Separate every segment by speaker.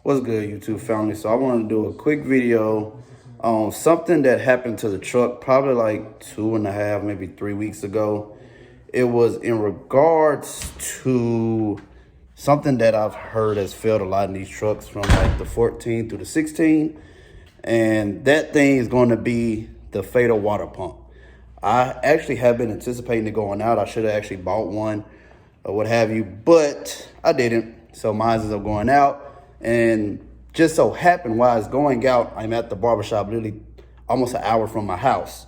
Speaker 1: What's good, YouTube family? So I wanted to do a quick video on something that happened to the truck probably like 2.5, maybe 3 weeks ago. It was in regards to something that I've heard has failed a lot in these trucks from like the 14 through the 16. And that thing is going to be the fatal water pump. I actually have been anticipating it going out. I should have actually bought one or what have you, but I didn't. So mine is up going out. And just so happened while it's going out, I'm at the barbershop literally almost an hour from my house.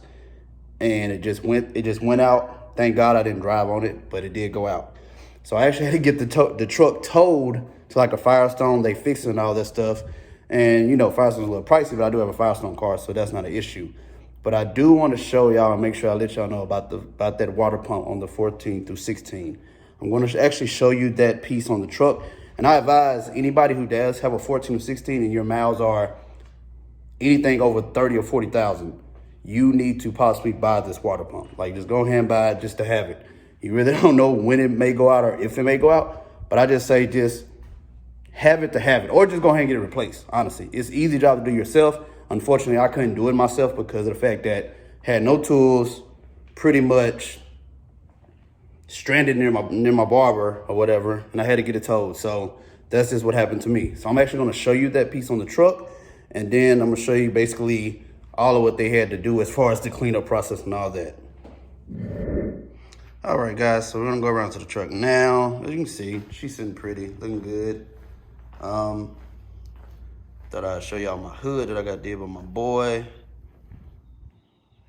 Speaker 1: And it just went out. Thank God I didn't drive on it, but it did go out. So I actually had to get the truck towed to like a Firestone. They fixed it and all that stuff. And you know, Firestone's a little pricey, but I do have a Firestone car, so that's not an issue. But I do want to show y'all and make sure I let y'all know about that water pump on the 14 through 16. I'm going to actually show you that piece on the truck. And I advise anybody who does have a 14 or 16 and your miles are anything over 30 or 40,000, you need to possibly buy this water pump. Like, just go ahead and buy it just to have it. You really don't know when it may go out or if it may go out, but I just say just have it to have it, or just go ahead and get it replaced. Honestly, it's an easy job to do yourself. Unfortunately, I couldn't do it myself because of the fact that I had no tools, pretty much stranded near my barber or whatever, and I had to get it towed. So that's just what happened to me. So I'm actually going to show you that piece on the truck, and then I'm going to show you basically all of what they had to do as far as the cleanup process and all that. All right, guys, so we're going to go around to the truck now. As you can see, she's sitting pretty, looking good. Thought I'd show y'all my hood that I got did with my boy.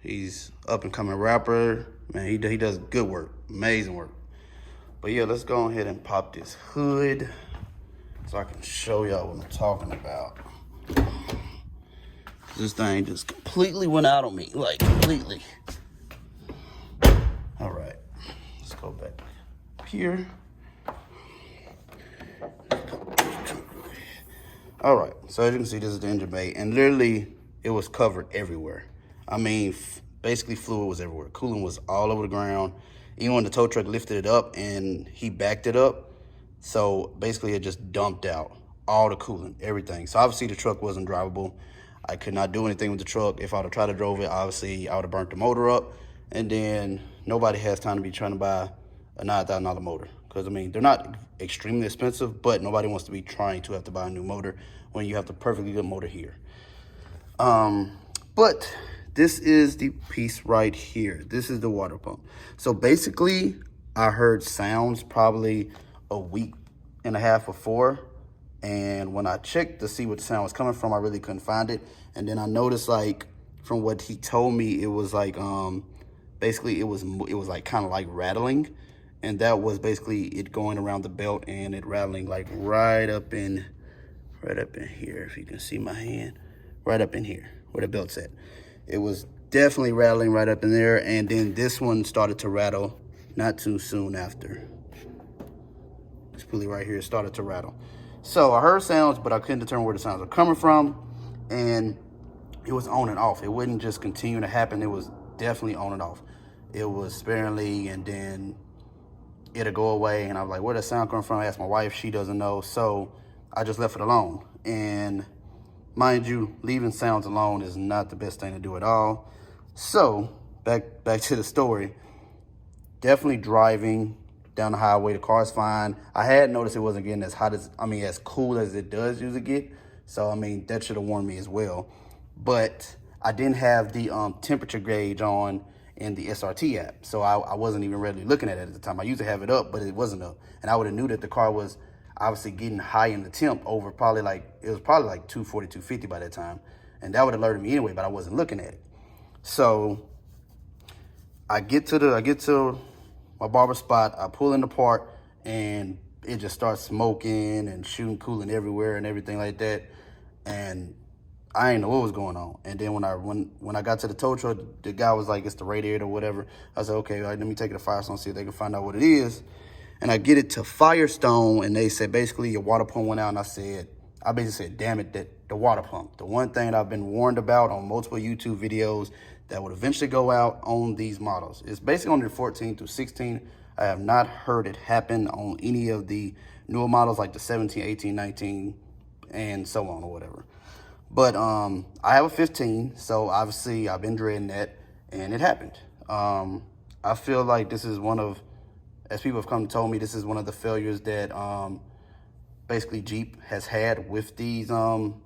Speaker 1: He's up and coming rapper. Man, he does good work, amazing work. But yeah, let's go ahead and pop this hood so I can show y'all what I'm talking about. This thing just completely went out on me, like completely. All right, let's go back here. All right, so as you can see, this is the engine bay, and literally it was covered everywhere. I mean, basically fluid was everywhere. Coolant was all over the ground. Even when the tow truck lifted it up and he backed it up, so basically it just dumped out all the coolant, everything. So obviously the truck wasn't drivable. I could not do anything with the truck. If I would have tried to drove it, obviously I would have burnt the motor up, and then nobody has time to be trying to buy a $9,000 motor. Because, I mean, they're not extremely expensive, but nobody wants to be trying to have to buy a new motor when you have the perfectly good motor here. But this is the piece right here. This is the water pump. So basically, I heard sounds probably a week and a half before. And when I checked to see what the sound was coming from, I really couldn't find it. And then I noticed, like, from what he told me, it was like, basically it was like kind of like rattling. And that was basically it going around the belt and it rattling like right up in here. If you can see my hand, right up in here where the belt's at. It was definitely rattling right up in there. And then this one started to rattle not too soon after. This pulley right here started to rattle. So I heard sounds, but I couldn't determine where the sounds were coming from. And it was on and off. It wouldn't just continue to happen. It was definitely on and off. It was sparingly, and then it'll go away. And I was like, where the sound come from? I asked my wife, she doesn't know. So I just left it alone. And mind you, leaving sounds alone is not the best thing to do at all. So back to the story. Definitely driving down the highway, the car's fine. I had noticed it wasn't getting as hot as cool as it does usually get. So, I mean, that should have warned me as well. But I didn't have the temperature gauge on in the SRT app. So I wasn't even really looking at it at the time. I used to have it up, but it wasn't up. And I would have knew that the car was obviously getting high in the temp over it was probably like 240, 250 by that time. And that would have alerted me anyway, but I wasn't looking at it. So I get to my barber spot, I pull in the part, and it just starts smoking and shooting coolant everywhere and everything like that. And I didn't know what was going on. And then when I got to the tow truck, the guy was like, it's the radiator or whatever. I said, okay, all right, let me take it to Firestone, see if they can find out what it is. And I get it to Firestone, and they said, basically, your water pump went out. And I basically said, damn it, that the water pump. The one thing I've been warned about on multiple YouTube videos that would eventually go out on these models. It's basically on the 14 through 16. I have not heard it happen on any of the newer models like the 17, 18, 19, and so on or whatever. But I have a 15, so obviously I've been dreading that, and it happened. I feel like this is one of, as people have come and told me, this is one of the failures that basically Jeep has had with these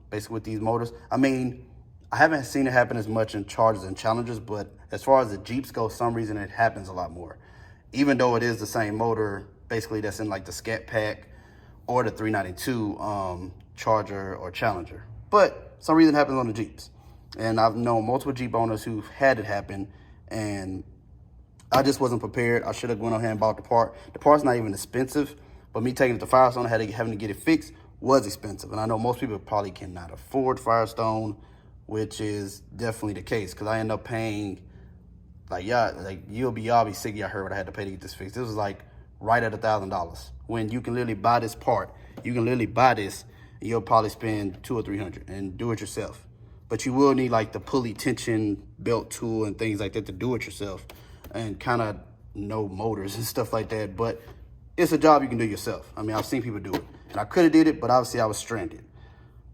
Speaker 1: basically with these motors. I mean, I haven't seen it happen as much in Chargers and Challengers, but as far as the Jeeps go, some reason it happens a lot more. Even though it is the same motor, basically that's in like the Scat Pack or the 392 Charger or Challenger. But some reason it happens on the Jeeps. And I've known multiple Jeep owners who've had it happen, and I just wasn't prepared. I should have went ahead and bought the part. The part's not even expensive, but me taking it to Firestone, having to get it fixed was expensive. And I know most people probably cannot afford Firestone, which is definitely the case, because I end up paying, like, yeah, like y'all be sick of y'all heard what I had to pay to get this fixed. This was like right at $1,000, when you can literally buy this part. You can literally buy this, and you'll probably spend $200 or $300 and do it yourself. But you will need like the pulley tension belt tool and things like that to do it yourself, and kind of know motors and stuff like that. But it's a job you can do yourself. I mean, I've seen people do it, and I could have did it, but obviously I was stranded.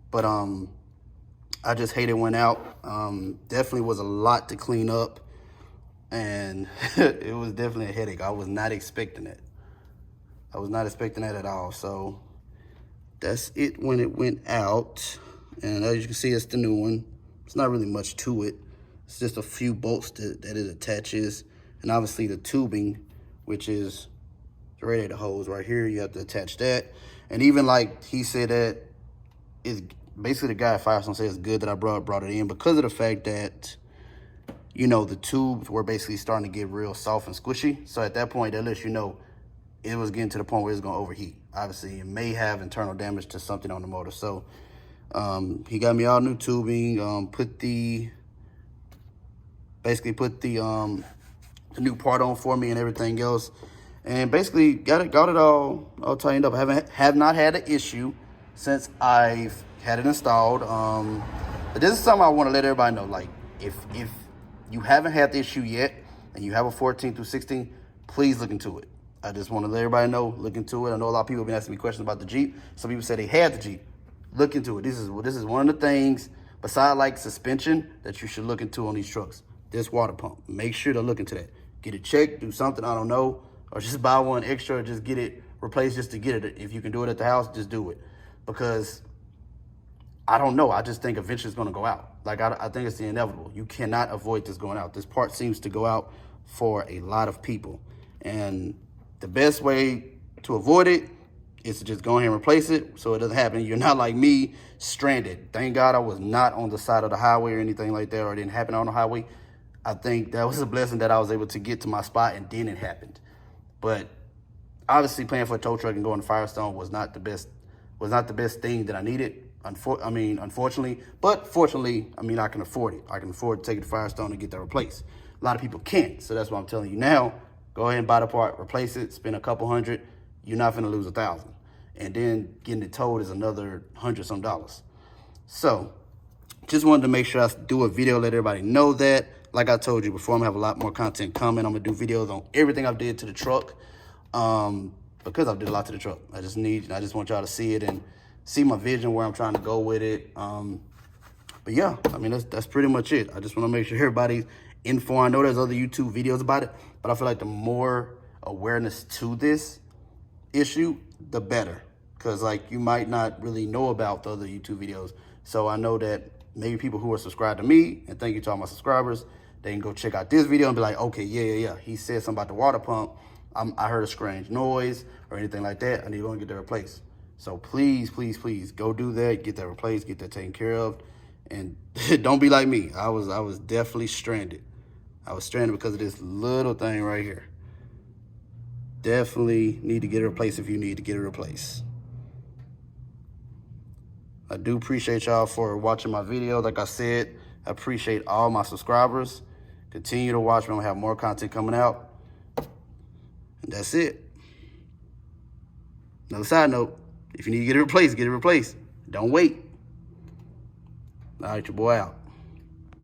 Speaker 1: But I just hate it went out. Definitely was a lot to clean up, and it was definitely a headache. I was not expecting it. I was not expecting that at all. So that's it when it went out. And as you can see, it's the new one. It's not really much to it. It's just a few bolts that it attaches. And obviously the tubing, which is the radiator hose right here, you have to attach that. And even like he said that is basically the guy at Firestone said it's good that I brought it in, because of the fact that, you know, the tubes were basically starting to get real soft and squishy. So at that point, that lets you know it was getting to the point where it's going to overheat. Obviously, it may have internal damage to something on the motor. So he got me all new tubing, basically put the new part on for me and everything else, and basically got it all tightened up. I have not had an issue since I've had it installed. But this is something I want to let everybody know. Like, if you haven't had the issue yet and you have a 14 through 16, please look into it. I just want to let everybody know, look into it. I know a lot of people have been asking me questions about the Jeep. Some people said they had the Jeep. Look into it. This is one of the things, besides like suspension, that you should look into on these trucks. This water pump. Make sure to look into that. Get it checked, do something, I don't know, or just buy one extra, or just get it replaced just to get it. If you can do it at the house, just do it. Because I don't know. I just think eventually it's going to go out. Like, I think it's the inevitable. You cannot avoid this going out. This part seems to go out for a lot of people. And the best way to avoid it is to just go ahead and replace it so it doesn't happen. You're not like me, stranded. Thank God I was not on the side of the highway or anything like that, or it didn't happen on the highway. I think that was a blessing that I was able to get to my spot and then it happened. But obviously paying for a tow truck and going to Firestone was not the best thing that I needed. Unfortunately, but fortunately, I mean, I can afford it. I can afford to take it to Firestone and get that replaced. A lot of people can't, so that's what I'm telling you now. Go ahead and buy the part, replace it, spend a couple $100. You're not gonna lose $1,000. And then getting it towed is another $100-some. So just wanted to make sure I do a video, let everybody know that. Like I told you before, I'm gonna have a lot more content coming. I'm gonna do videos on everything I've did to the truck, because I've did a lot to the truck. I just want y'all to see it and see my vision, where I'm trying to go with it. But yeah, I mean, that's pretty much it. I just want to make sure everybody's informed. I know there's other YouTube videos about it, but I feel like the more awareness to this issue, the better. Because, like, you might not really know about the other YouTube videos. So I know that maybe people who are subscribed to me, and thank you to all my subscribers, they can go check out this video and be like, okay, yeah. He said something about the water pump. I heard a strange noise or anything like that. I need to go and get that replaced. So please, please, please go do that. Get that replaced. Get that taken care of. And don't be like me. I was definitely stranded. I was stranded because of this little thing right here. Definitely need to get it replaced if you need to get it replaced. I do appreciate y'all for watching my video. Like I said, I appreciate all my subscribers. Continue to watch. We're going to have more content coming out. And that's it. Another side note, if you need to get it replaced, get it replaced. Don't wait. All right, your boy out.